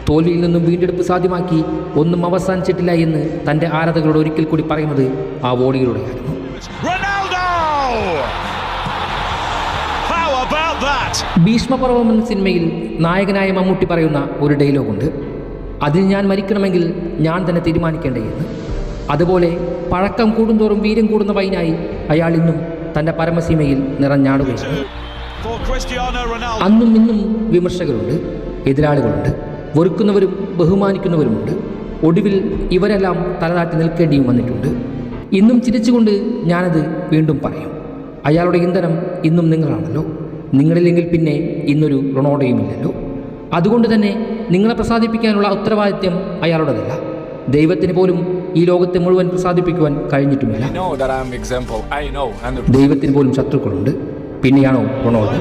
തോൽവിയിൽ നിന്നും വീണ്ടെടുപ്പ് സാധ്യമാക്കി ഒന്നും അവസാനിച്ചിട്ടില്ല എന്ന് തൻ്റെ ആരാധകരോട് ഒരിക്കൽ കൂടി പറയുന്നത് ആ വോളിയിലൂടെയായിരുന്നു. ഭീഷ്മപർവം എന്ന സിനിമയിൽ നായകനായ മമ്മൂട്ടി പറയുന്ന ഒരു ഡയലോഗുണ്ട്, അതിൽ ഞാൻ മരിക്കണമെങ്കിൽ ഞാൻ തന്നെ തീരുമാനിക്കേണ്ടേ എന്ന്. അതുപോലെ പഴക്കം കൂടുന്തോറും വീര്യം കൂടുന്ന വൈനായി അയാൾ ഇന്നും തൻ്റെ പരമസീമയിൽ നിറഞ്ഞാടുകയാണ്. അന്നും ഇന്നും വിമർശകരുണ്ട്, എതിരാളികളുണ്ട്, വെറുക്കുന്നവരും ബഹുമാനിക്കുന്നവരുമുണ്ട്. ഒടുവിൽ ഇവരെല്ലാം തലതാറ്റി നിൽക്കേണ്ടിയും വന്നിട്ടുണ്ട്. ഇന്നും ചിരിച്ചുകൊണ്ട് ഞാനത് വീണ്ടും പറയും, അയാളുടെ ഇന്ധനം ഇന്നും നിങ്ങളാണല്ലോ. നിങ്ങളില്ലെങ്കിൽ പിന്നെ ഇന്നൊരു റൊണാൾഡോയുമില്ലല്ലോ. അതുകൊണ്ട് തന്നെ നിങ്ങളെ പ്രസാദിപ്പിക്കാനുള്ള ഉത്തരവാദിത്യം അയാളുടേതല്ല. ദൈവത്തിന് പോലും ഈ ലോകത്തെ മുഴുവൻ പ്രസാദിപ്പിക്കുവാൻ കഴിഞ്ഞിട്ടുമില്ല. ദൈവത്തിന് പോലും ശത്രുക്കളുണ്ട്, പിന്നെയാണോ റൊണാൾഡോ?